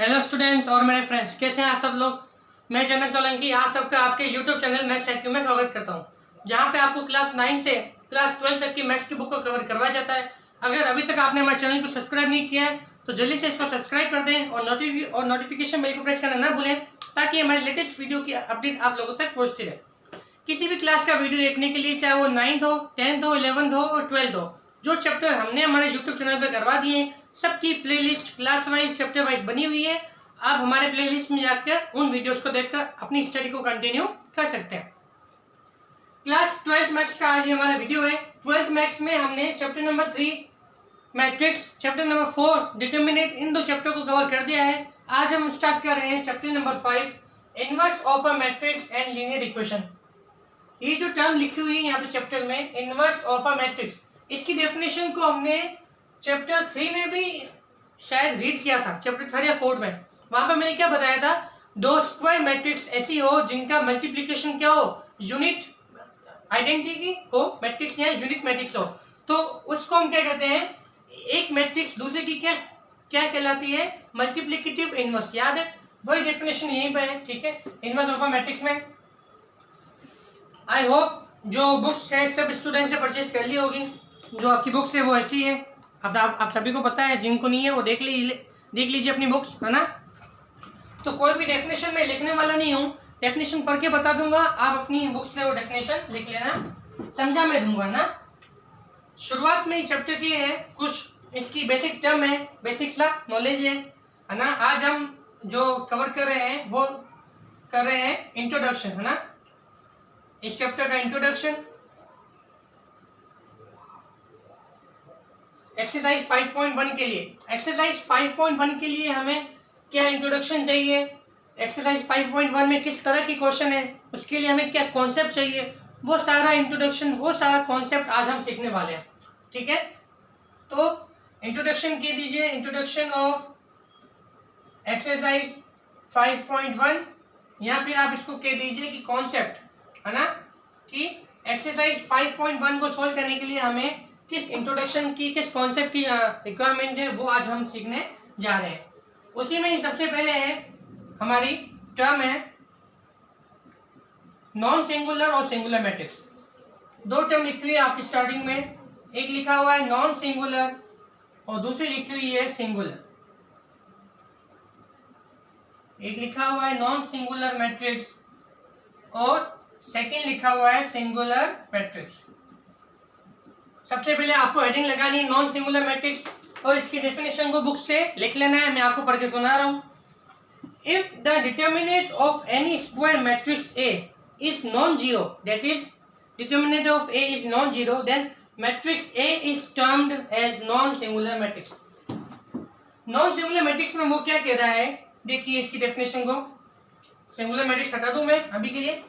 Hello students और मेरे friends, कैसे हैं आप सब लोग। मैं जनक सोलंकी आप सबका आपके यूट्यूब चैनल मैथ्स IQ में स्वागत करता हूं, जहां पे आपको क्लास 9 से क्लास 12 तक की मैथ्स की बुक को कवर करवाया जाता है। अगर अभी तक आपने हमारे चैनल को सब्सक्राइब नहीं किया है तो जल्दी से इसको सब्सक्राइब कर दें और नोटिफिकेशन बेल को प्रेस करना ना भूलें, ताकि हमारे लेटेस्ट वीडियो की अपडेट आप लोगों तक पहुँचती रहे। किसी भी क्लास का वीडियो देखने के लिए, चाहे वो 9th हो, 10th हो, 11th हो और 12th हो, जो चैप्टर हमने हमारे यूट्यूब चैनल पे करवा दिए सबकी playlist class wise chapter wise बनी हुई है। आप हमारे प्लेलिस्ट में जाकर उन वीडियोस को देखकर अपनी स्टडी को कंटिन्यू कर सकते हैं। क्लास 12th मैथ्स का आज हमारा वीडियो है। 12th मैथ्स में हमने chapter number 3 matrix, chapter number 4 determinant, इन दो चैप्टर को कवर कर दिया है। आज हम स्टार्ट कर रहे हैं chapter number 5 inverse of a matrix and linear equation. ये जो टर्म लिखी हुई है यहाँ पे चैप्टर में, इनवर्स ऑफ अ मैट्रिक्स, इसकी डेफिनेशन को हमने चैप्टर 3 में भी शायद रीड किया था, चैप्टर 3 या 4 में। वहां पर मैंने क्या बताया था, दो स्क्वायर मैट्रिक्स ऐसी हो जिनका मल्टीप्लिकेशन क्या हो, यूनिट आइडेंटिटी हो मैट्रिक्स या यूनिट मैट्रिक्स हो, तो उसको हम क्या कहते हैं, एक मैट्रिक्स दूसरे की क्या क्या कहलाती है, मल्टीप्लिकेटिव इनवर्स। याद है, वही डेफिनेशन यहीं पे है। ठीक है, इनवर्स ऑफ अ मैट्रिक्स में आई होप जो बुक्स है सब स्टूडेंट से परचेज कर ली होगी। जो आपकी बुक्स है वो ऐसी है, आप सभी को पता है, जिनको नहीं है वो देख लीजिए अपनी बुक्स, है ना। तो कोई भी डेफिनेशन में लिखने वाला नहीं हूँ, डेफिनेशन पढ़ के बता दूंगा, आप अपनी बुक्स से वो डेफिनेशन लिख लेना, समझा मैं दूंगा ना। शुरुआत में चैप्टर की है, कुछ इसकी बेसिक टर्म है, बेसिक सा नॉलेज है ना। आज हम जो कवर कर रहे हैं वो कर रहे हैं इंट्रोडक्शन, है ना, इस चैप्टर का इंट्रोडक्शन। एक्सरसाइज 5.1 के लिए, एक्सरसाइज 5.1 के लिए हमें क्या इंट्रोडक्शन चाहिए, एक्सरसाइज 5.1 में किस तरह की क्वेश्चन है, उसके लिए हमें क्या कॉन्सेप्ट चाहिए, वो सारा इंट्रोडक्शन, वो सारा कॉन्सेप्ट आज हम सीखने वाले हैं। ठीक है, तो इंट्रोडक्शन कह दीजिए, इंट्रोडक्शन ऑफ एक्सरसाइज 5.1, या फिर आप इसको कह दीजिए कि कॉन्सेप्ट, है ना, कि एक्सरसाइज 5.1 को सोल्व करने के लिए हमें किस इंट्रोडक्शन की, किस कॉन्सेप्ट की रिक्वायरमेंट है, वो आज हम सीखने जा रहे हैं। उसी में ही सबसे पहले है हमारी टर्म है नॉन सिंगुलर और सिंगुलर मैट्रिक्स। दो टर्म लिखी हुई है आपकी स्टार्टिंग में, एक लिखा हुआ है नॉन सिंगुलर और दूसरी लिखी हुई है सिंगुलर। एक लिखा हुआ है नॉन सिंगुलर मैट्रिक्स और सेकंड लिखा हुआ है सिंगुलर मैट्रिक्स। सबसे पहले आपको हेडिंग लगानी है नॉन सिंगुलर मैट्रिक्स, और इसकी डेफिनेशन को बुक से लिख लेना है, मैं आपको पढ़ के सुना रहा हूं। If the determinant of any square matrix A is non zero, that is determinant of A is non zero, then matrix A is termed as non singular matrix. Non singular matrix में वो क्या कह रहा है, देखिए इसकी definition को, singular matrix हटा दूं मैं अभी के लिए।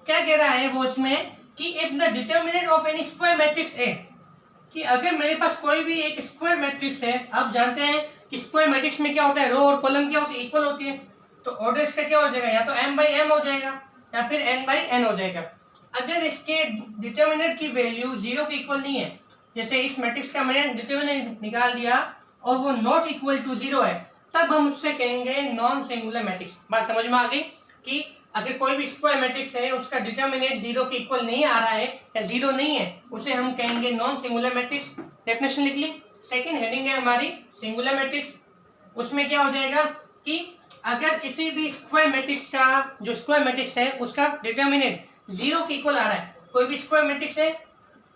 क्या कह रहा है वो इसमें कि if the determinant of any square matrix ए, कि अगर मेरे पास कोई भी एक स्क्वायर मैट्रिक्स है, आप जानते हैं कि स्क्वायर मैट्रिक्स में क्या होता है, रो और कॉलम क्या होती है, इक्वल होती है, तो ऑर्डर इसका क्या हो जाएगा, या तो m/m हो जाएगा या फिर n/n हो जाएगा। अगर इसके डिटर्मिनेंट की वैल्यू 0 के इक्वल नहीं है, जैसे इस मैट्रिक्स का मैंने डिटर्मिनेंट निकाल दिया और वो नॉट इक्वल टू 0 है, तब हम उससे कहेंगे नॉन सिंगुलर मैट्रिक्स। बात समझ में आ गई कि अगर कोई भी स्क्वायर मैट्रिक्स है, उसका डिटर्मिनेंट 0 के इक्वल नहीं आ रहा है या 0 नहीं है, उसे हम कहेंगे नॉन सिंगुलर मैट्रिक्स। डेफिनेशन लिख ली। सेकंड हेडिंग है हमारी सिंगुलर मैट्रिक्स। उसमें क्या हो जाएगा कि अगर किसी भी स्क्वायर मैट्रिक्स का, जो स्क्वायर मैट्रिक्स है उसका डिटर्मिनेंट 0 के इक्वल आ रहा है, कोई भी स्क्वायर मैट्रिक्स है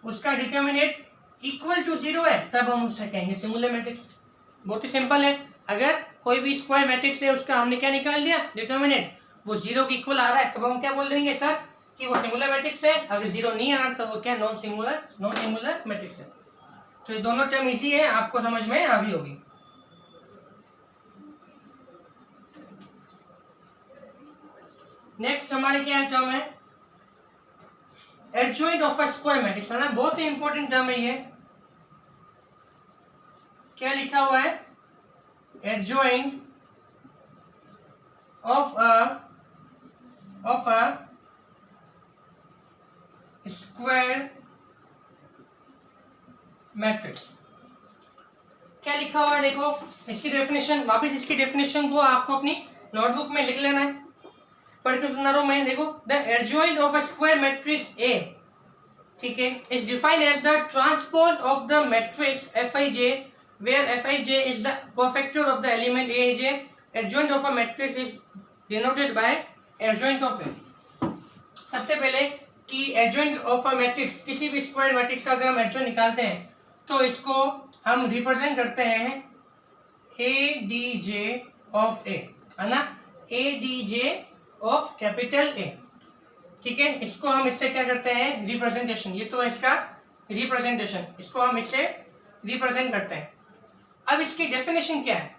उसका डिटर्मिनेंट इक्वल टू 0 है, तब हम उससे कहेंगे सिंगुलर मैट्रिक्स। बहुत ही सिंपल है। अगर कोई भी स्क्वायर मैट्रिक्स है, उसका हमने क्या निकाल दिया, डिटर्मिनेंट, वो 0 के इक्वल आ रहा है, तब हम क्या बोल देंगे सर कि वो सिंगुलर मैट्रिक्स है। अगर 0 नहीं आ रहा तो वो क्या, नॉन सिंगुलर मैट्रिक्स है। तो ये दोनों टर्म इजी है, आपको समझ में आ भी होगी। नेक्स्ट हमारे क्या टर्म है, adjoint of a square matrix, है ना, बहुत ही इंपॉर्टेंट टर्म है ये। क्या लिखा हुआ है, adjoint of a square matrix. क्या लिखा हुआ है देखो, इसकी डेफिनेशन, वापस इसकी डेफिनेशन को आपको अपनी नोटबुक में लिख लेना है, पढ़ के सुना रहा हूं मैं। देखो, the adjoint of a square matrix A, ठीक है, is defined as the transpose of the matrix Fij where Fij is the cofactor of the element Aij। Adjoint of a matrix is denoted by adjoint of A. सबसे पहले कि adjoint of a matrix, किसी भी square matrix का अगर हम adjoint निकालते हैं तो इसको हम रिप्रेजेंट करते हैं ADJ ऑफ ए, है ना, ADJ ऑफ कैपिटल ए, ठीक है। इसको हम इससे क्या करते हैं, रिप्रेजेंटेशन, ये तो है इसका रिप्रेजेंटेशन, इसको हम इससे रिप्रेजेंट करते हैं। अब इसकी डेफिनेशन क्या है,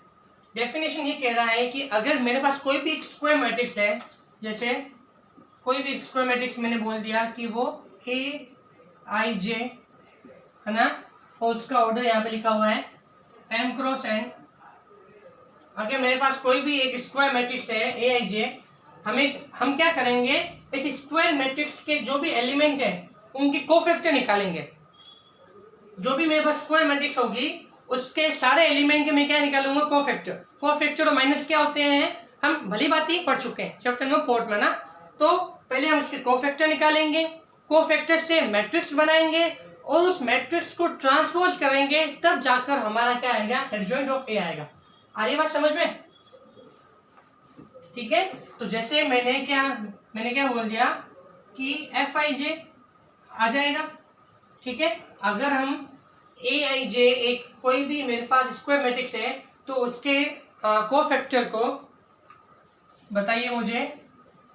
डेफिनेशन ये कह रहा है कि अगर मेरे पास कोई भी स्क्वायर मैट्रिक्स है, जैसे कोई भी स्क्वायर मैट्रिक्स मैंने बोल दिया कि वो AIJ है ना, और उसका ऑर्डर यहाँ पे लिखा हुआ है M क्रॉस N। अगर मेरे पास कोई भी एक स्क्वायर मैट्रिक्स है AIJ, हम क्या करेंगे, इस स्क्वायर मैट्रिक्स के जो भी एलिमेंट हैं उनकी कोफैक्टर निकालेंगे। जो भी मेरे पास स्क्वायर मैट्रिक्स होगी उसके सारे एलिमेंट के मैं क्या निकालूंगा, कोफैक्टर। कोफैक्टर और माइनस क्या होते हैं हम भली बात ही पढ़ चुके हैं चैप्टर नंबर 4 में ना। तो पहले हम इसके कोफैक्टर निकालेंगे, कोफैक्टर से मैट्रिक्स बनाएंगे और उस मैट्रिक्स को ट्रांसपोज करेंगे, तब जाकर हमारा क्या आएगा, एडजॉइंट ऑफ ए आएगा। आ रही बात समझ में, ठीक है। तो जैसे मैंने क्या बोल दिया कि Fij आ जाएगा, ठीक है। अगर हम Aij एक कोई भी मेरे पास स्क्वायर मैट्रिक्स है तो उसके कोफैक्टर को बताइए मुझे,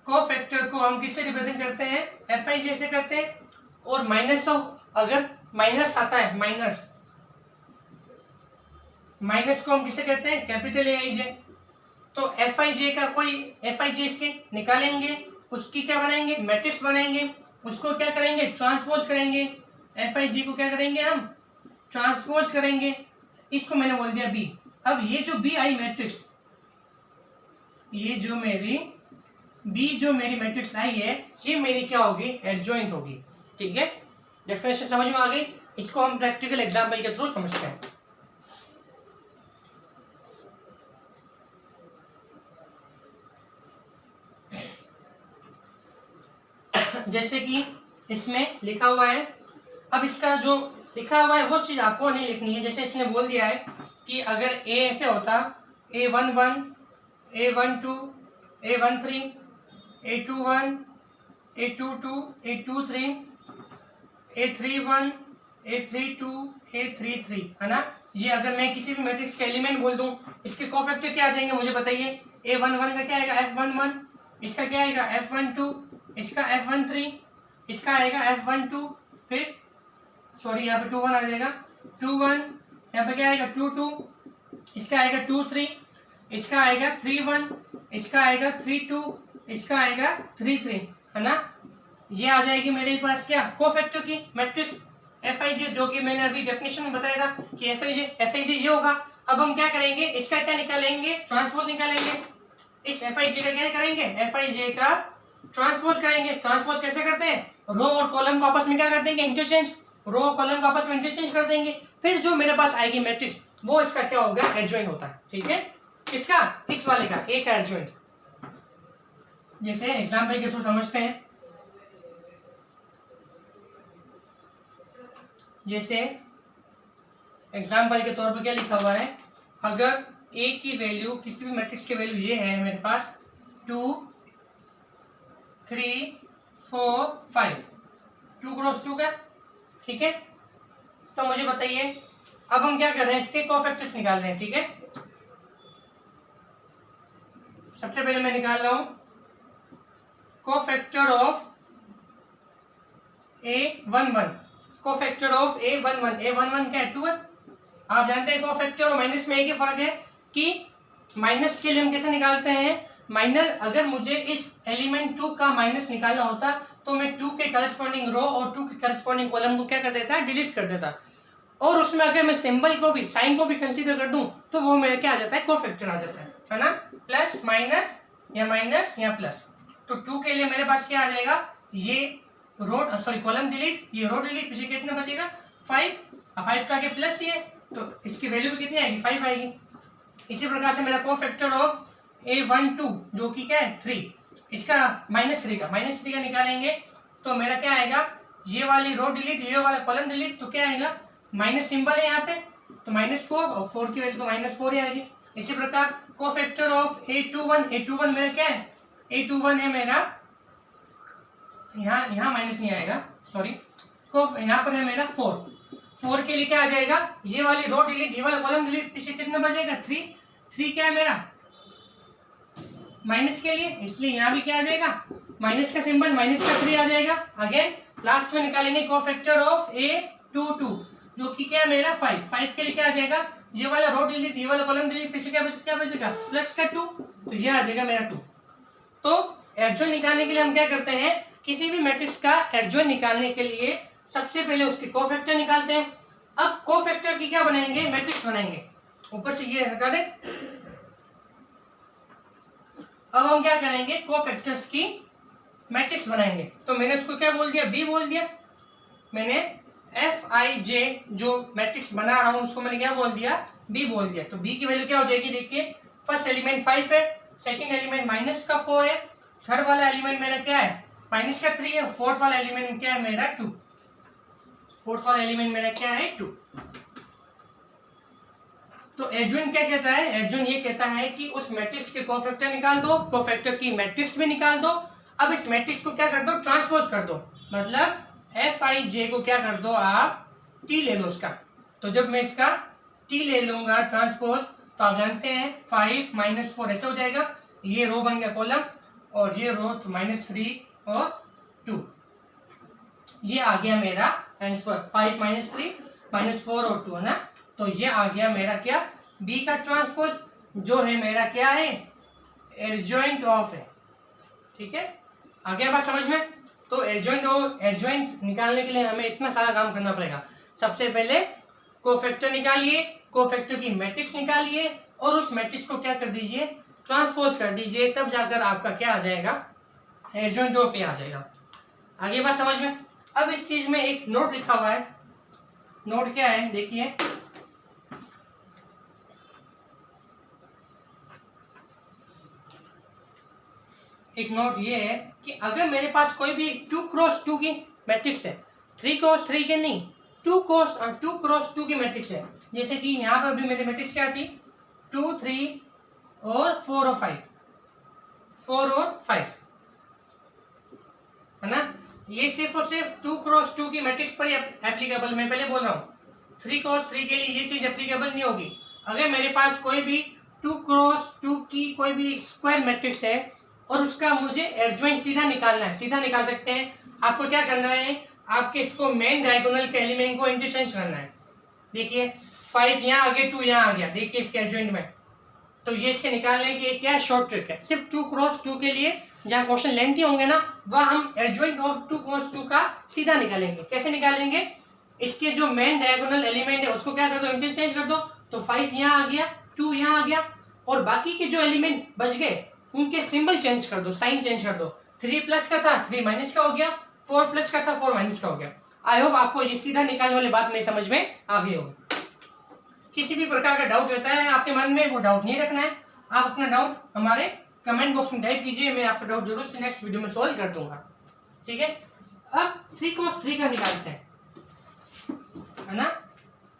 कोफैक्टर को हम किससे रिप्रेजेंट करते हैं, Fij से करते हैं। और माइनस अगर माइनस आता है, माइनस को हम किससे करते हैं, कैपिटल Aij। तो Fij इसके निकालेंगे, उसकी क्या बनाएंगे, मैट्रिक्स बनाएंगे, उसको क्या करेंगे, ट्रांसपोज करेंगे। Fij को क्या करेंगे, हम ट्रांसपोज करेंगे। इसको मैंने बोल दिया B। अब ये जो B आई मैट्रिक्स, ये जो मेरी मैट्रिक्स आई है, ये मेरी क्या होगी, एडजॉइंट होगी, ठीक है। डेफिनेशन समझ में आ गई। इसको हम प्रैक्टिकल एग्जाम्पल के थ्रू समझते हैं। जैसे कि इसमें लिखा हुआ है, अब इसका जो लिखा हुआ है वो चीज़ आपको नहीं लिखनी है। जैसे इसने बोल दिया है कि अगर A ऐसे होता, A11, A12, A13, A21, A22, A23, A31, A32, A33, है ना। ये अगर मैं किसी भी मैट्रिक्स के एलिमेंट बोल दूं, इसके कोफैक्टर क्या आ जाएंगे मुझे बताइए। A11 का क्या आएगा, F11, इसका क्या आएगा, F12, इसका F13, इसका आएगा F12, फिर सॉरी यहाँ पे 21 आ जाएगा, 21, यहाँ पे क्या आएगा 22, इसका आएगा 23, इसका आएगा 31, इसका आएगा 32, इसका आएगा 33, है ना। ये आ जाएगी मेरे पास क्या, कोफैक्टर की मैट्रिक्स Fij, जो कि मैंने अभी डेफिनेशन में बताया था कि Fij ये होगा। अब हम क्या करेंगे, इसका क्या निकालेंगे, ट्रांसपोज निकालेंगे। इस Fij का क्या करेंगे, Fij का ट्रांसपोज करेंगे। ट्रांसपोज कैसे करते हैं, रो और कॉलम को आपस में क्या कर देंगे, इंटरचेंज, रो और कॉलम को आपस में इंटरचेंज कर देंगे। फिर जो मेरे पास आएगी मैट्रिक्स, वो इसका क्या होगा, एडजॉइंट होता है, ठीक है। किसका, इस वाले का, ए का एडजॉइंट। जैसे एग्जाम्पल के थ्रू समझते हैं। जैसे एग्जाम्पल के तौर पर क्या लिखा हुआ है, अगर ए की वैल्यू, किसी भी मैट्रिक्स की वैल्यू ये है मेरे पास 2, 3, 4, 5, 2 क्रॉस 2 का, ठीक है। तो मुझे बताइए, अब हम क्या कर रहे हैं, इसके कोफैक्टर्स निकाल रहे हैं, ठीक है। सबसे पहले मैं निकाल रहा हूं cofactor of A11, cofactor of A11, A11 क्या है, 2 है। आप जानते हैं कोफैक्टर और माइनस में एक ही फर्क है कि माइनस के लिए हम कैसे निकालते हैं, माइनस, अगर मुझे इस एलिमेंट 2 का माइनस निकालना होता तो मैं 2 के करस्पॉन्डिंग रो और 2 के करस्पॉन्डिंग कॉलम को क्या कर देता, डिलीट कर देता। और उसमें अगर मैं सिंबल को भी, साइन को भी कंसीडर कर दूं तो वो मेरा क्या आ जाता है, कोफैक्टर आ जाता है ना। प्लस माइनस या प्लस। तो 2 के लिए मेरे पास क्या आ जाएगा, ये रो सॉरी कॉलम डिलीट, ये रो डिलीट, पीछे कितना बचेगा 5, 5 का आगे प्लस ये, तो इसकी वैल्यू भी कितनी आएगी, 5 आएगी। इसी प्रकार से मेरा कोफैक्टर ऑफ A12 जो कि क्या है 3, इसका -3 का निकालेंगे तो मेरा क्या आएगा, ये वाली रो डिलीट, ये वाला कॉलम डिलीट, तो क्या आएगा माइनस सिंबल है यहाँ पे, तो -4 और 4 की वैल्यू तो -4 ही आएगी। इसी प्रकार कोफैक्टर ऑफ A21 मेरा क्या है, A21 है मेरा, यहाँ माइनस नहीं आएगा, सॉरी, यहाँ पर है मेरा 4 के लिए क्या आ जाएगा, ये वाली रो डिलीट, ये वाला कॉलम डिलीट, पीछे कितना बचेगा 3 क्या है मेरा माइनस के लिए, इसलिए यहाँ भी क्या आ जाएगा माइनस का सिंबल, माइनस का 3 आ जाएगा। अगेन लास्ट में निकालेंगे कोफैक्टर ऑफ A22 जो कि क्या है मेरा 5 के लिए क्या आ जाएगा, ये वाला रो डिलीट, ये वाला कॉलम डिलीट, पीछे क्या बचेगा प्लस का 2, तो ये आ जाएगा मेरा 2। तो एडजॉइंट निकालने के लिए हम क्या करते हैं, किसी भी मैट्रिक्स का एडजॉइंट निकालने के लिए सबसे पहले उसके कोफैक्टर निकालते हैं। अब कोफैक्टर की क्या बनाएंगे, मैट्रिक्स बनाएंगे, ऊपर से ये हटा दें। अब हम क्या करेंगे, कोफैक्टर्स की मैट्रिक्स बनाएंगे। तो मैंने उसको क्या बोल दिया, बी बोल दिया। मैंने Fij जो मैट्रिक्स बना रहा हूं उसको मैंने क्या बोल दिया, बी बोल दिया। तो बी की वैल्यू क्या हो जाएगी, देखिए फर्स्ट एलिमेंट 5 है, सेकंड एलिमेंट -4 है, थर्ड वाला एलिमेंट मेरा क्या है -3 है, फोर्थ वाला एलिमेंट क्या है मेरा 2, फोर्थ वाला एलिमेंट मेरा क्या है 2। तो एडजॉइंट क्या कहता है, एडजॉइंट ये कहता है कि उस मैट्रिक्स के कोफैक्टर निकाल दो, कोफैक्टर की मैट्रिक्स भी निकाल दो। अब इस मैट्रिक्स को क्या कर दो, ट्रांसपोज कर दो, मतलब Fij को क्या कर दो आप T ले लो उसका। तो जब मैं इसका T ले लूंगा ट्रांसपोज, तो आप जानते हैं 5 -4 ऐसे हो जाएगा, ये रो बन गया कॉलम और ये रो -3 और 2, ये आ गया मेरा आंसर 5 -3 -4 और 2 है ना। तो ये आ गया मेरा क्या, बी का ट्रांसपोज जो है मेरा क्या है एडजॉइंट ऑफ है। ठीक है, आ गया बात समझ में। तो एडजॉइंट निकालने के लिए हमें इतना सारा काम करना पड़ेगा। सबसे पहले कोफैक्टर निकालिए, कोफैक्टर की मैट्रिक्स निकालिए और उस मैट्रिक्स को क्या कर दीजिए, ट्रांसपोज कर दीजिए, तब जाकर आपका क्या आ जाएगा, एडजॉइंट ऑफ ए आ जाएगा। आगे बात समझ में। अब इस चीज में एक नोट लिखा हुआ है, नोट क्या है देखिए, एक नोट ये है कि अगर मेरे पास कोई भी 2x2 की मैट्रिक्स है, 3x3 के नहीं, 2x2 की मैट्रिक्स है, जैसे कि यहाँ पर भी मेरी मैट्रिक्स क्या थी 2 3 और 4 और 5, 4 और 5 है ना। ये सिर्फ और सिर्फ 2x2 की मैट्रिक्स पर ही एप्लीकेबल, मैं पहले बोल रहा हूँ 3x3 के लिए ये चीज एप्लीकेबल नहीं होगी। अगर मेरे पास कोई भी 2x2 की कोई भी स्क्वायर मैट्रिक्स है और उसका मुझे एडजॉइंट सीधा निकालना है, सीधा निकाल सकते हैं। आपको क्या करना है, आपके इसको मेन डायगोनल के एलिमेंट को इंटरचेंज करना है। देखिए 5 यहाँ आ गया, 2 यहाँ आ गया, देखिए इसके एडजॉइंट में। तो ये इसके निकालने की क्या शॉर्ट ट्रिक है, सिर्फ 2x2 के लिए जहाँ क्वेश्चन लेंथी होंगे ना, वह हम एडजॉइंट ऑफ 2x2 का सीधा निकालेंगे। कैसे निकालेंगे, इसके जो मेन डायगोनल एलिमेंट है उसको क्या कर दो, इंटरचेंज कर दो। तो 5 यहाँ आ गया, 2 यहाँ आ गया, और बाकी के जो एलिमेंट बच गए उनके सिंबल चेंज कर दो, साइन चेंज कर दो। 3 प्लस का था 3 माइनस का हो गया, 4 प्लस का था 4 माइनस का हो गया। आई होप आपको ये सीधा निकालने वाली बात नहीं समझ में आ गई होगी। किसी भी प्रकार का डाउट रहता है आपके मन में, वो डाउट नहीं रखना है, आप अपना डाउट हमारे कमेंट बॉक्स में टाइप कीजिए, मैं आपका डाउट जरूर से नेक्स्ट वीडियो में सॉल्व कर दूंगा। ठीक है, अब 3x3 का निकालते हैं, है ना।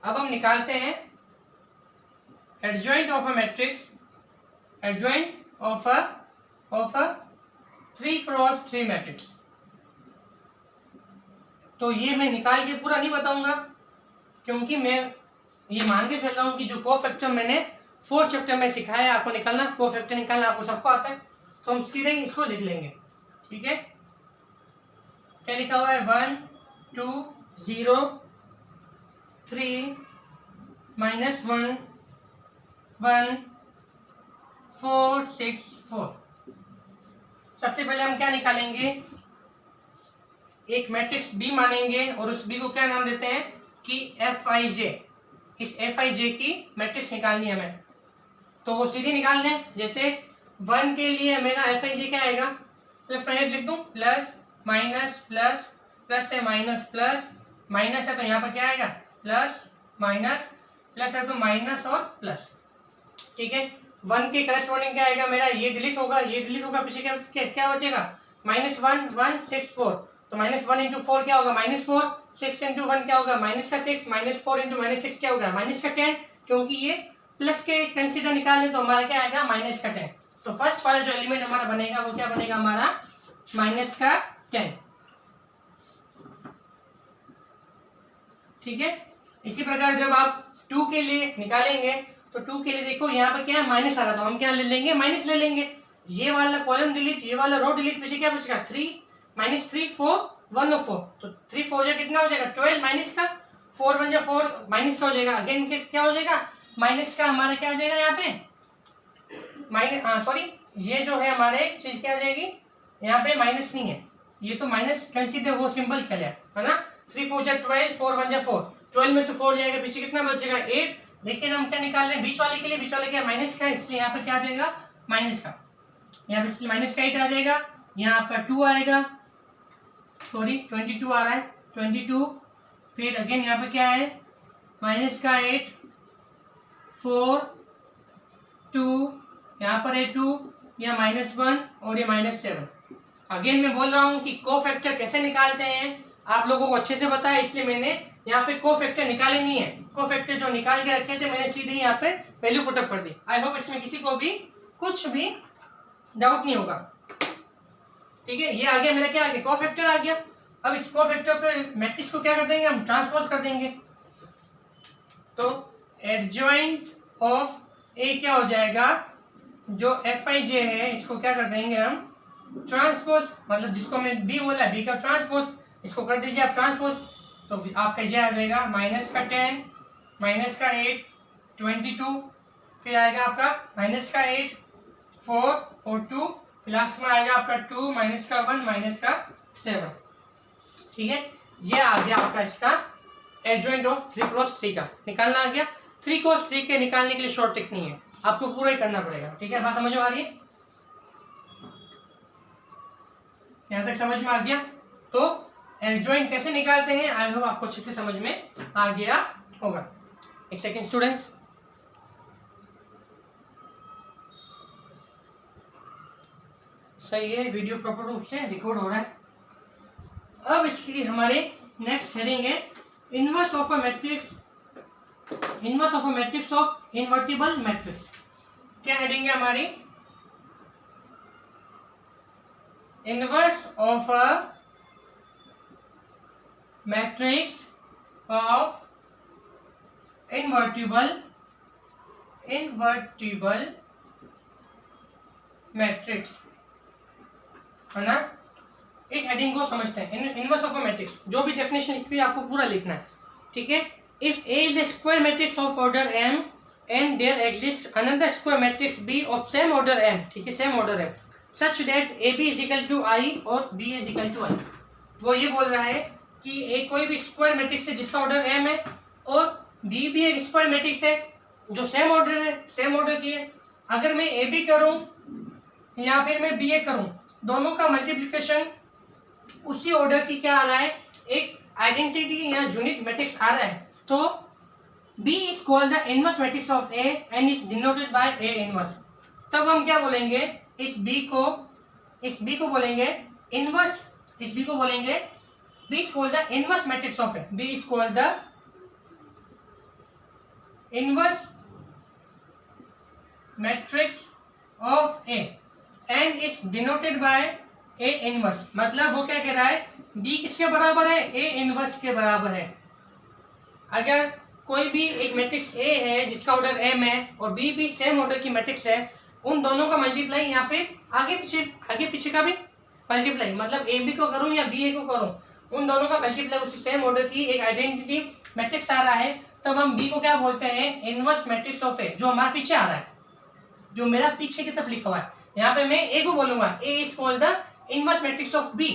अब हम निकालते हैं adjoint of a matrix, adjoint of a 3x3 matrix. तो ये मैं निकाल के पूरा नहीं बताऊंगा, क्योंकि मैं ये मान के चल रहा हूं कि जो कोफैक्टर मैंने 4th चैप्टर में सिखाया है आपको निकालना, कोफैक्टर निकालना आपको सबको आता है, तो हम सीधे ही इसको लिख लेंगे। ठीक है, क्या लिखा हुआ है 1 2 0 3 -1 1 4 6 4। सबसे पहले हम क्या निकालेंगे, एक मैट्रिक्स बी मानेंगे और उस बी को क्या नाम देते हैं कि Fij। इस Fij की मैट्रिक्स निकालनी है हमें, तो वो सीधी निकाल लें। जैसे 1 के लिए मेरा Fij क्या आएगा, प्लस माइनस लिख दूं, प्लस माइनस प्लस, प्लस है माइनस प्लस, माइनस है तो यहाँ पर क्या आएगा प्लस माइनस, प्लस है तो माइनस और प्लस, ठीक है। 1 के करस्पॉन्डिंग क्या आएगा मेरा, ये डिलीट होगा, ये डिलीट होगा, पीछे क्या बचेगा, -1 तो -1 इंटू 4 क्या होगा -4, 6 इंटू 1 क्या होगा -6, -4 इंटू -6 क्या होगा -10, क्योंकि ये प्लस के कंसीडर निकाले तो हमारा क्या आएगा -10। तो फर्स्ट वाला जो एलिमेंट हमारा बनेगा वो क्या बनेगा हमारा -10, ठीक है। इसी प्रकार जब आप 2 के लिए निकालेंगे तो 2 के लिए देखो यहाँ पे क्या है माइनस आ रहा, तो हम क्या ले लेंगे माइनस ले लेंगे, ये वाला कॉलम डिलीट, ये वाला रो डिलीट, पीछे क्या बचेगा 3 -3 4 1 और 4, तो 3 4 हो जाएगा कितना हो जाएगा 12, माइनस का 4 1 जा 4 माइनस का हो जाएगा, अगेन क्या हो जाएगा माइनस का हमारा क्या हो जाएगा यहाँ पे माइनस, सॉरी ये जो है हमारे चीज क्या हो जाएगी यहाँ पे माइनस नहीं है, ये तो माइनस कंसीडर वो सिंबल क्या है ना, 3 4 जा 12 4 1 जा 4, 12 में से 4 जाएगा, पीछे कितना बचेगा 8, लेकिन हम क्या निकाल रहे हैं बीच वाले के लिए, बीच वाले क्या माइनस का, इसलिए यहाँ पे क्या आ जाएगा माइनस का, यहाँ पे माइनस का 8 आ जाएगा, यहाँ आपका 2 आएगा, सॉरी 22 आ रहा है 22, फिर अगेन यहाँ पे क्या है माइनस का 8 4 2, यहाँ पर है 2, यह -1 और ये -7। अगेन मैं बोल रहा हूँ कि कोफैक्टर कैसे निकालते हैं आप लोगों को अच्छे से पता है, इसलिए मैंने यहाँ पे कोफैक्टर निकाले नहीं है, कोफैक्टर जो निकाल के रखे थे मैंने सीधे यहाँ पे वैल्यू पुटअप कर दी। आई होप इसमें किसी को भी कुछ भी डाउट नहीं होगा, ठीक है। ये आ गया मेरा क्या आ गया कोफैक्टर आ गया। अब इस कोफैक्टर के मैट्रिक्स को क्या कर देंगे हम ट्रांसपोज कर देंगे, तो एडजॉइंट ऑफ ए क्या हो जाएगा, जो Fij है इसको क्या कर देंगे हम ट्रांसपोज, मतलब जिसको हमने बी बोला बी का ट्रांसपोज, इसको कर दीजिए आप ट्रांसपोज, तो आपका ये आ जाएगा -10 -8 22, फिर आएगा आपका -8 4 और 2, लास्ट में आएगा आपका 2 -1 -7, ठीक है। ये आ गया आपका इसका एडजॉइंट ऑफ 3 क्रॉस 3 का निकालना आ गया। 3 क्रॉस 3 के निकालने के लिए शॉर्ट ट्रिक नहीं है, आपको पूरा ही करना पड़ेगा, ठीक है। बात समझ में आ गई, यहाँ तक समझ में आ गया। तो एडजॉइंट कैसे निकालते हैं आई होप आपको अच्छे से समझ में आ गया होगा। एक सेकंड स्टूडेंट्स, सही है, वीडियो प्रॉपर रूप से रिकॉर्ड हो रहा है। अब इसकी हमारे नेक्स्ट हेडिंग है inverse of a matrix, inverse of a matrix of invertible matrix. क्या हेडिंग है हमारी, inverse of a matrix of invertible matrix, है ना। इस हेडिंग को समझते हैं, इनवर्स ऑफ अ मैट्रिक्स, जो भी डेफिनेशन लिखी है आपको पूरा लिखना है, ठीक है। If A is a square matrix of order m and there exists another square matrix B of same order m, ठीक है सेम ऑर्डर है, such that AB is equal to I और B is equal to I। वो ये बोल रहा है कि एक कोई भी स्क्वायर मैट्रिक्स है जिसका ऑर्डर m है और B भी एक स्क्वायर मैट्रिक्स है जो सेम ऑर्डर है, सेम ऑर्डर की है। अगर मैं AB करूं या फिर मैं BA करूं, दोनों का मल्टीप्लिकेशन उसी ऑर्डर की क्या आ रहा है, एक आइडेंटिटी या यूनिट मैट्रिक्स आ रहा है, तो B is called the inverse matrix of A and is denoted by A inverse। तब हम क्या बोलेंगे, इस B को बोलेंगे इनवर्स, इस B को बोलेंगे B is called the inverse matrix of A, B is called the inverse matrix of A and is denoted by A inverse। मतलब वो क्या कह रहा है, B किसके बराबर है, A इनवर्स के बराबर है। अगर कोई भी एक मैट्रिक्स A है जिसका ऑर्डर m है और B भी सेम ऑर्डर की मैट्रिक्स है, उन दोनों का मल्टीप्लाई यहाँ पे आगे पीछे का भी मल्टीप्लाई, मतलब AB को करूँ या BA को करूँ, उन दोनों का मल्टीप्लाई उसी सेम ऑर्डर की एक आइडेंटिटी मैट्रिक्स आ रहा है, तब हम B को क्या बोलते हैं, इनवर्स मैट्रिक्स ऑफ A, जो हमारे पीछे आ रहा है, जो मेरा पीछे की तरफ लिखा हुआ है। यहाँ पे मैं A को बोलूंगा A is called the inverse matrix of B।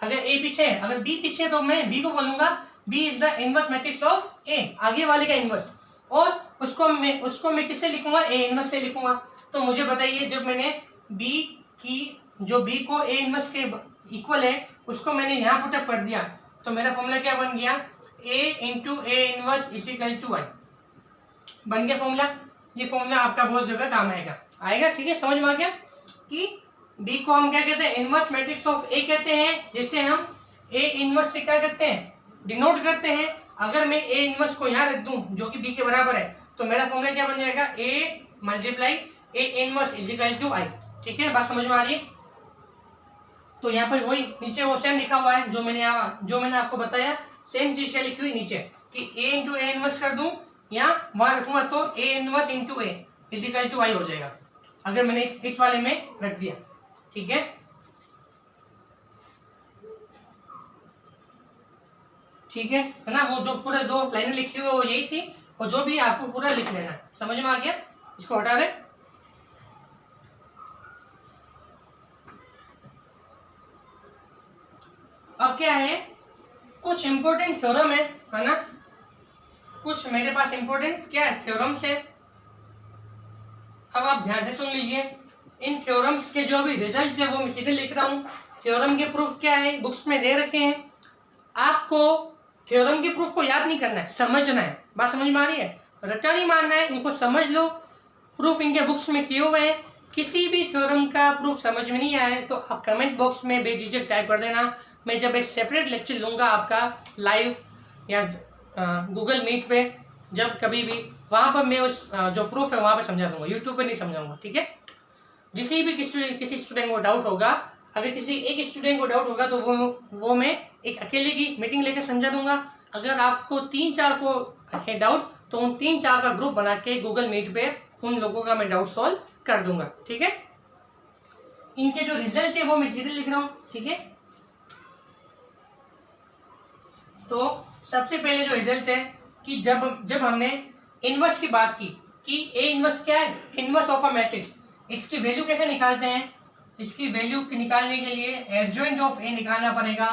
अगर A पीछे है, अगर B पीछे है तो मैं B को बोलूंगा B is the inverse matrix of A, आगे वाले का इनवर्स, और उसको मैं किससे लिखूंगा, A इनवर्स से लिखूंगा। तो मुझे बताइए, जब मैंने B की जो B को A इनवर्स के इक्वल है उसको मैंने यहाँ पुटअप कर दिया, तो मेरा फॉर्मूला क्या बन गया, A into A inverse is equal to I। बन गया फॉर्मूला। ये फॉर्मूला आपका बहुत जगह काम आएगा। ठीक है, समझ में आ गया कि बी को हम क्या कहते हैं, इनवर्स मैट्रिक्स ऑफ ए कहते हैं, जिससे हम ए इनवर्स से क्या करते हैं, डिनोट करते हैं। अगर मैं ए इनवर्स को यहाँ रख दूं जो कि बी के बराबर है, तो मेरा फॉर्मूला क्या बन जाएगा, A multiply A inverse is equal to I. ठीक है, बात समझ में आ रही है। तो यहाँ पर वही नीचे वो सेम लिखा हुआ है जो मैंने आपको बताया, सेम चीज क्या लिखी हुई नीचे कि ए इंटू ए इनवर्स कर दूं या वहां रखूंगा तो A inverse into A is equal to I हो जाएगा, अगर मैंने इस वाले में रख दिया। ठीक है, ठीक है ना। वो जो पूरे 2 लाइनें लिखी हुई वो यही थी, और जो भी आपको पूरा लिख लेना है। समझ में आ गया, इसको हटा दे। अब क्या है, कुछ इंपॉर्टेंट थ्योरम है ना, कुछ मेरे पास इंपॉर्टेंट क्या है थ्योरम्स है। अब आप ध्यान से सुन लीजिए, इन थ्योरम्स के जो भी रिजल्ट है वो मैं सीधे लिख रहा हूँ। थ्योरम के प्रूफ क्या है बुक्स में दे रखे हैं। आपको थ्योरम के प्रूफ को याद नहीं करना है, समझना है। बात समझ में आ रही है, रट्टा नहीं मारना है, इनको समझ लो। प्रूफ इनके बुक्स में किए हुए हैं। किसी भी थ्योरम का प्रूफ समझ में नहीं आया तो आप कमेंट बॉक्स में बेझिझक टाइप कर देना। मैं जब एक सेपरेट लेक्चर लूँगा आपका लाइव या गूगल मीट पे, जब कभी भी, वहाँ पर मैं उस जो प्रूफ है वहाँ पर समझा दूंगा, यूट्यूब पे नहीं समझाऊंगा। ठीक है, किसी स्टूडेंट को डाउट होगा, अगर किसी एक स्टूडेंट को डाउट होगा तो वो मैं एक अकेले की मीटिंग लेकर समझा दूंगा। अगर आपको 3-4 को है डाउट तो उन 3-4 का ग्रुप बना के गूगल मीट पे उन लोगों का मैं डाउट सॉल्व कर दूंगा। ठीक है, इनके जो रिजल्ट है वो मैं सीधे लिख रहा हूँ। ठीक है, तो सबसे पहले जो रिजल्ट है कि जब हमने इनवर्स की बात की कि ए इनवर्स क्या है, इनवर्स ऑफ अ मैट्रिक्स, इसकी वैल्यू कैसे निकालते हैं। इसकी वैल्यू निकालने के लिए एडजॉइंट ऑफ ए निकालना पड़ेगा,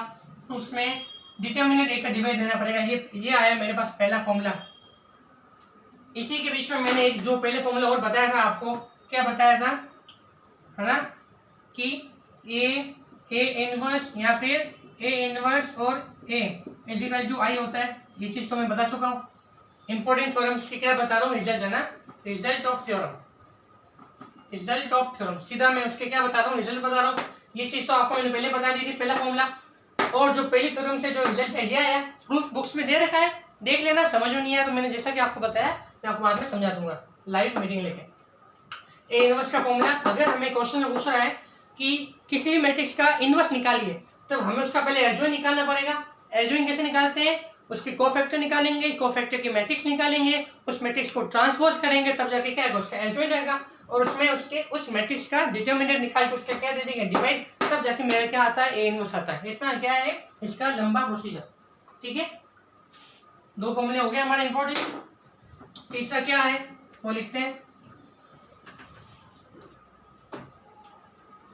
तो उसमें डिटर्मिनेंट ए का डिवाइड देना पड़ेगा। ये आया मेरे पास पहला फॉर्मूला। इसी के बीच में मैंने एक जो पहले फॉर्मूला और बताया था आपको, क्या बताया था, है ना, कि ए इनवर्स या फिर ए इनवर्स और ए इज इक्वल टू आई होता है। ये चीज तो मैं बता चुका हूँ। इंपॉर्टेंट थ्योरम्स की क्या बता रहा हूँ, रिजल्ट है ना, result of theorem, result of theorem, सीधा मैं उसके क्या बता रहा हूँ, रिजल्ट बता रहा हूँ। ये चीज तो आपको मैंने पहले बता दी थी, पहला फॉर्मूला। और जो पहली थ्योरम से जो रिजल्ट है ये आया, प्रूफ बुक्स में दे रखा है, देख लेना। समझ में नहीं आया तो मैंने जैसा कि आपको बताया मैं आपको बाद में समझा दूंगा लाइव मीटिंग लेके। ए इनवर्स का फॉर्मूला, अगर हमें क्वेश्चन में पूछ रहा है कि किसी भी मैट्रिक्स का इनवर्स निकालिए, तो हमें उसका पहले एडजॉइंट निकालना पड़ेगा। एडजॉइंट कैसे निकालते हैं, उसके कोफैक्टर निकालेंगे, कोफैक्टर की मैट्रिक्स निकालेंगे, उस मैट्रिक्स को ट्रांसपोज करेंगे, तब जाके क्या है उसका एडजॉइंट आएगा, और उसमें उसके उस मैट्रिक्स का डिटर्मिनेंट निकाल के उसका क्या दे देंगे, डिवाइड, तब जाके मेरा क्या आता है, ए इनवर्स आता है। इतना क्या है इसका लंबा प्रोसीजर। ठीक है, 2 फॉर्मूले हो गए हमारे इंपॉर्टेंट। तीसरा क्या है वो लिखते हैं।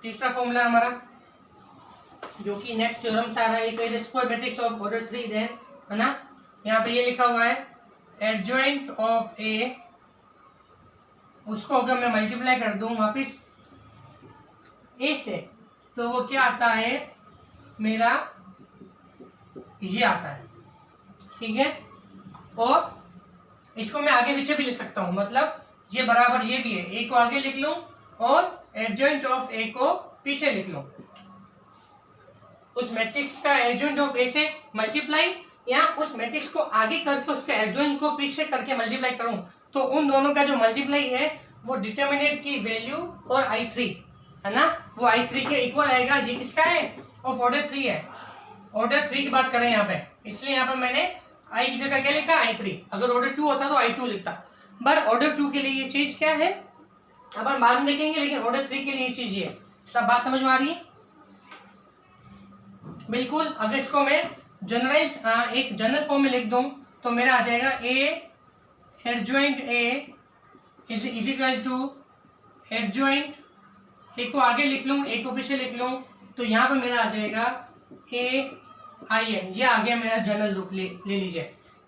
तीसरा फॉर्मूला हमारा जो कि नेक्स्ट थ्योरम से आ रहा है, if a square matrix of order 3 then, है ना, यहाँ पे ये लिखा हुआ है एडजॉइंट ऑफ ए, उसको अगर मैं मल्टीप्लाई कर दूं वापिस ए से, तो वो क्या आता है मेरा, ये आता है। ठीक है, और इसको मैं आगे पीछे भी लिख सकता हूं, मतलब ये बराबर ये भी है, ए को आगे लिख लूं और एडजॉइंट ऑफ ए को पीछे लिख लूं। उस मैट्रिक्स का एडजॉइंट ऑफ ए से मल्टीप्लाई, या उस मैट्रिक्स को आगे करके उसके एडजॉइंट को पीछे करके मल्टीप्लाई करूं, तो उन दोनों का जो मल्टीप्लाई है वो डिटर्मिनेंट की वैल्यू और I3 है ना, वो I3 के इक्वल आएगा। ये किसका है, ऑफ ऑर्डर 3 है। ऑर्डर 3 की बात करें यहाँ पे, इसलिए यहाँ पे मैंने I की जगह क्या लिखा, I3। अगर ऑर्डर 2 होता तो I2 लिखता, बट ऑर्डर 2 के लिए ये चीज क्या है अब हम बाद में देखेंगे, लेकिन ऑर्डर 3 के लिए ये चीज ये सब बात समझ में आ रही है बिल्कुल। अगर इसको मैं जनरलाइज एक जनरल फॉर्म में लिख दूं तो मेरा आ जाएगा A adjoint A is equal to adjoint, A को आगे लिख लूं, ए को पीछे लिख लूं, तो यहाँ पर मेरा आ जाएगा ए आई एन। ये आ गया मेरा जनरल रूप। ले लीजिए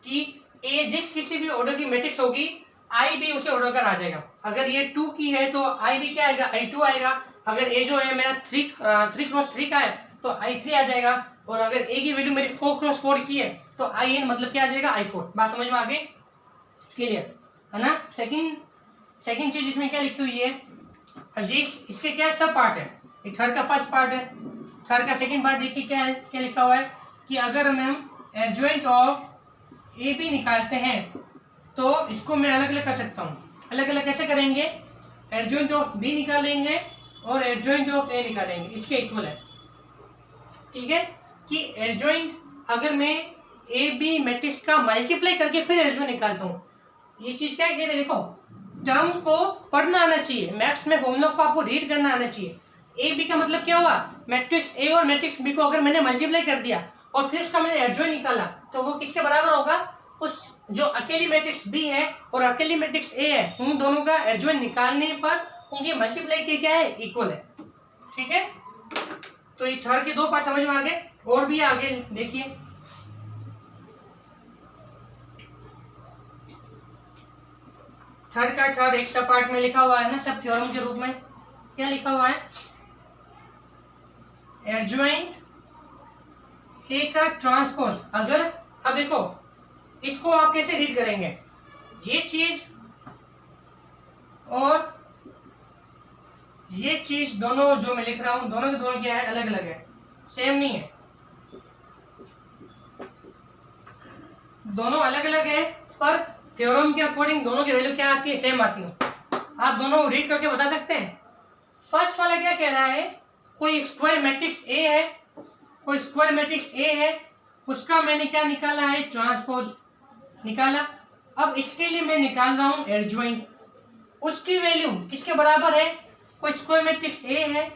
कि ए जिस किसी भी ऑर्डर की मैट्रिक्स होगी, आई भी उसे ऑर्डर कर आ जाएगा। अगर ये 2 की है तो आई भी क्या आएगा, I2 आएगा। अगर ए जो है मेरा 3x3 का है तो I3 आ जाएगा, और अगर ए की वैल्यू मेरी 4x4 की है तो IN मतलब क्या आ जाएगा, I4। बात समझ में आ गई, क्लियर। है ना। सेकंड चीज इसमें क्या लिखी हुई है, अब ये इसके क्या सब पार्ट है, एक थर्ड का फर्स्ट पार्ट है, थर्ड का सेकंड पार्ट देखिए क्या है, क्या लिखा हुआ है कि अगर हम एडजॉइंट ऑफ ए बी निकालते हैं तो इसको मैं अलग अलग कर सकता हूँ। अलग अलग कैसे करेंगे, एडजॉइंट ऑफ बी निकालेंगे और एडजॉइंट ऑफ ए निकालेंगे, इसके इक्वल है। ठीक है, कि एडजॉइंट अगर मैं ए बी मैट्रिक्स का मल्टीप्लाई करके फिर एडजॉइंट निकालता हूँ, ये चीज क्या है, देखो टर्म को पढ़ना आना चाहिए, मैथ्स में फॉर्मूला को आपको रीड करना आना चाहिए। ए बी का मतलब क्या हुआ, मैट्रिक्स ए और मैट्रिक्स बी को अगर मैंने मल्टीप्लाई कर दिया और फिर उसका मैंने एडजॉइंट निकाला तो वो किसके बराबर होगा, उस जो अकेली मैट्रिक्स बी है और अकेली मैट्रिक्स ए है उन दोनों का एडजॉइंट निकालने पर उनके मल्टीप्लाई के क्या है, इक्वल है। ठीक है, तो ये थर्ड के दो पार्ट समझ में आ गए। और भी आगे देखिए, थर्ड का थर्ड एक्स्ट्रा पार्ट में लिखा हुआ है ना, सब थ्योरम के रूप में क्या लिखा हुआ है, एडजॉइंट ए का ट्रांसपोज। अगर अब देखो इसको आप कैसे रीड करेंगे, ये चीज और ये चीज दोनों जो मैं लिख रहा हूं दोनों के दोनों क्या है, अलग अलग है, सेम नहीं है, दोनों अलग अलग है पर थ्योरम के अकॉर्डिंग दोनों की वैल्यू क्या आती है, सेम आती है। आप दोनों रीड करके बता सकते हैं। फर्स्ट वाला क्या कह रहा है, कोई स्क्वायर मैट्रिक्स ए है, कोई स्क्वायर मैट्रिक्स ए है, उसका मैंने क्या निकाला है, ट्रांसपोज निकाला। अब इसके लिए मैं निकाल रहा हूं एडजॉइंट, उसकी वैल्यू किसके बराबर है, कोई स्क्वायर मैट्रिक्स ए है,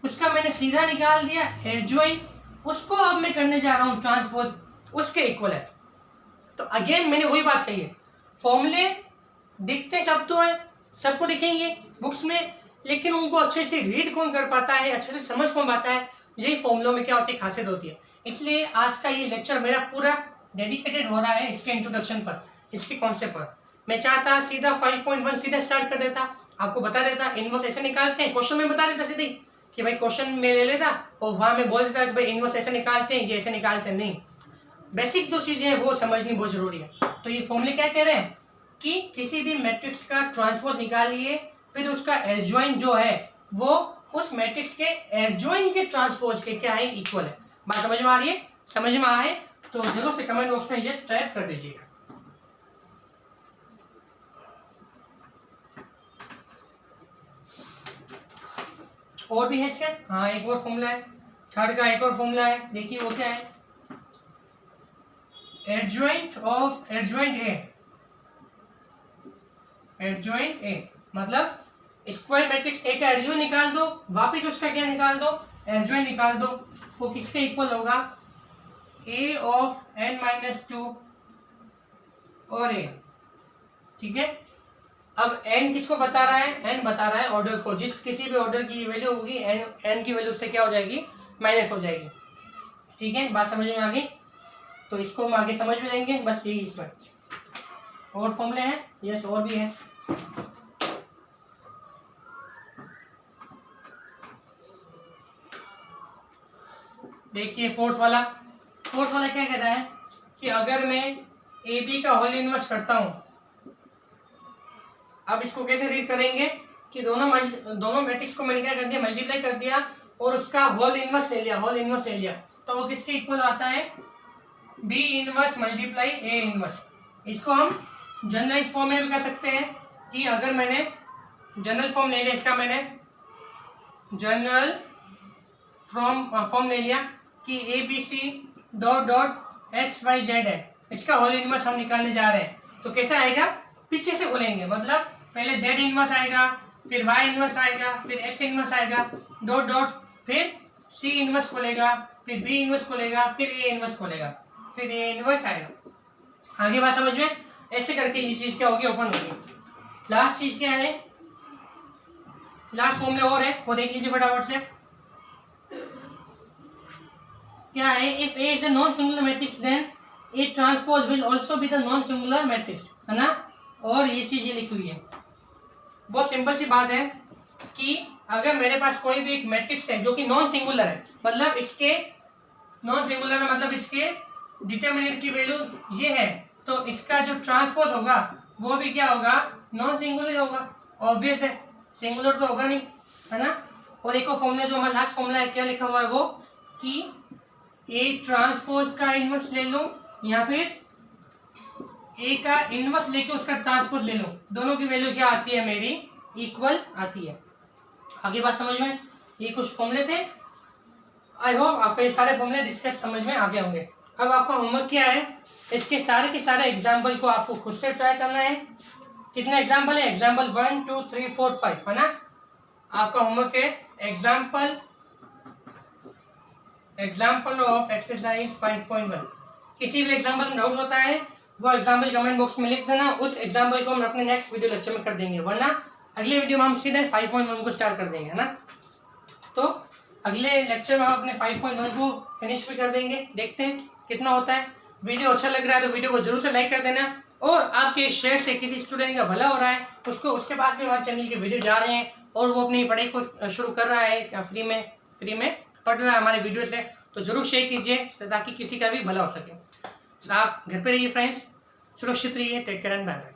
उसका मैंने सीधा निकाल दिया एडजॉइंट, उसको अब मैं करने जा रहा हूं ट्रांसपोज, उसके इक्वल है। तो अगेन मैंने वही बात कही है, फॉर्मूले दिखते सब तो है, सबको दिखेंगे बुक्स में, लेकिन उनको अच्छे से रीड कौन कर पाता है, अच्छे से समझ कौन पाता है, यही फॉर्मूलों में क्या होती है, खासियत होती है। इसलिए आज का ये लेक्चर मेरा पूरा डेडिकेटेड हो रहा है इसके इंट्रोडक्शन पर, इसके कॉन्सेप्ट पर। मैं चाहता सीधा 5.1 सीधा स्टार्ट कर देता, आपको बता देता इनवर्स ऐसे निकालते हैं, क्वेश्चन में बता देता सीधे कि भाई क्वेश्चन में ले लेता और वहां में बोल देता कि भाई इनवर्स ऐसे निकालते हैं, ये ऐसे निकालते हैं। नहीं, बेसिक जो चीजें हैं वो समझनी बहुत जरूरी है। तो ये फॉर्मूले क्या कह रहे हैं कि किसी भी मैट्रिक्स का ट्रांसपोज निकालिए, फिर उसका एडजॉइंट जो है वो उस मैट्रिक्स के एडजॉइंट के ट्रांसपोज के क्या है, इक्वल है। बात समझ में आ रही है? समझ में आए तो जरूर से कमेंट बॉक्स में यस टाइप कर दीजिएगा। और भी है इसके, हाँ एक और फॉर्मूला है, थर्ड का एक और फॉर्मूला है, देखिए वो क्या है, एडजॉइंट ऑफ एडजॉइंट ए मतलब स्क्वायर मैट्रिक्स ए का एडजॉइंट निकाल दो, वापस उसका क्या निकाल दो, एडजॉइंट निकाल दो, वो किसके इक्वल होगा, ए ऑफ n-2 और ए। ठीक है, अब n किसको बता रहा है, n बता रहा है ऑर्डर को, जिस किसी भी ऑर्डर की वैल्यू होगी n की वैल्यू उससे क्या हो जाएगी, माइनस हो जाएगी। ठीक है, बात समझ में आ गई, तो इसको हम आगे समझ में लेंगे, बस यही इसमें और फॉर्मूले हैं, यस और भी है। देखिए फोर्थ वाला क्या कह रहा है कि अगर मैं ए बी का होल इनवर्स करता हूं, अब इसको कैसे रीड करेंगे कि दोनों मैट्रिक्स को मैंने क्या कर दिया, मल्टीप्लाई कर दिया और उसका होल इनवर्स ले लिया, तो वो किसके इक्वल आता है, B inverse multiply A inverse. इसको हम जनरलाइज फॉर्म में भी कर सकते हैं कि अगर मैंने जनरल फॉर्म ले लिया, इसका मैंने जनरल फॉर्म ले लिया कि A B C dot X Y Z है, इसका होल इनवर्स हम निकालने जा रहे हैं, तो कैसा आएगा, पीछे से बोलेंगे, मतलब पहले जेड इनवर्स आएगा, फिर वाई इनवर्स आएगा, फिर एक्स इनवर्स आएगा, डॉट फिर सी इनवर्स खोलेगा, फिर बी इनवर्स खोलेगा, फिर ए इनवर्स खोलेगा, फिर ए इनवर्स आएगा। आगे बात समझ में, ऐसे करके ये चीज क्या होगी, ओपन होगी। लास्ट चीज क्या है, लास्ट फॉर्मूला और है, वो देख लीजिए फटाफट से, क्या है, if A is a non singular matrix then A transpose will also be the non singular matrix, है ना। और ये चीज ये लिखी हुई है, बहुत सिंपल सी बात है कि अगर मेरे पास कोई भी एक मैट्रिक्स है जो कि नॉन सिंगुलर है, मतलब इसके नॉन सिंगुलर मतलब इसके डिटरमिनेंट की वैल्यू ये है, तो इसका जो ट्रांसपोज होगा वो भी क्या होगा, नॉन सिंगुलर होगा। ऑब्वियस है, सिंगुलर तो होगा नहीं, है ना। और एक और फॉर्मूला जो हमारा लास्ट फॉर्मूला है, क्या लिखा हुआ है वो, कि ए ट्रांसपोज का इनवर्स ले लूं या फिर ए का इनवर्स लेके उसका ट्रांसपोज ले लूं, दोनों की वैल्यू क्या आती है मेरी, इक्वल आती है। आगे बात समझ में, ये कुछ फॉर्मूले थे। आई होप आपको ये सारे फॉर्मूले डिस्कस समझ में आ गए होंगे। अब आपका होमवर्क क्या है, इसके सारे के सारे एग्जाम्पल को आपको खुद से ट्राई करना है। कितने एग्जाम्पल है, एग्जाम्पल 1 2 3 4 5, है ना। आपका होमवर्क है एग्जाम्पल ऑफ एक्सरसाइज 5.1। किसी भी एग्जाम्पल में डाउट होता है वो एग्जाम्पल कमेंट बॉक्स में लिख देना, उस एग्जाम्पल को हम अपने नेक्स्ट वीडियो लेक्चर में कर देंगे, वरना अगले वीडियो में हम सीधे 5.1 को स्टार्ट कर देंगे, है ना। तो अगले लेक्चर में हम अपने 5.1 को फिनिश भी कर देंगे, देखते हैं कितना होता है। वीडियो अच्छा लग रहा है तो वीडियो को जरूर से लाइक कर देना, और आपके एक शेयर से किसी स्टूडेंट का भला हो रहा है, उसके पास भी हमारे चैनल के वीडियो जा रहे हैं और वो अपनी पढ़ाई को शुरू कर रहा है, फ्री में पढ़ रहा है हमारे वीडियो से, तो जरूर शेयर कीजिए ताकि किसी का भी भला हो सके। आप घर पे रहिए फ्रेंड्स, सुरक्षित रहिए, take care and bye bye.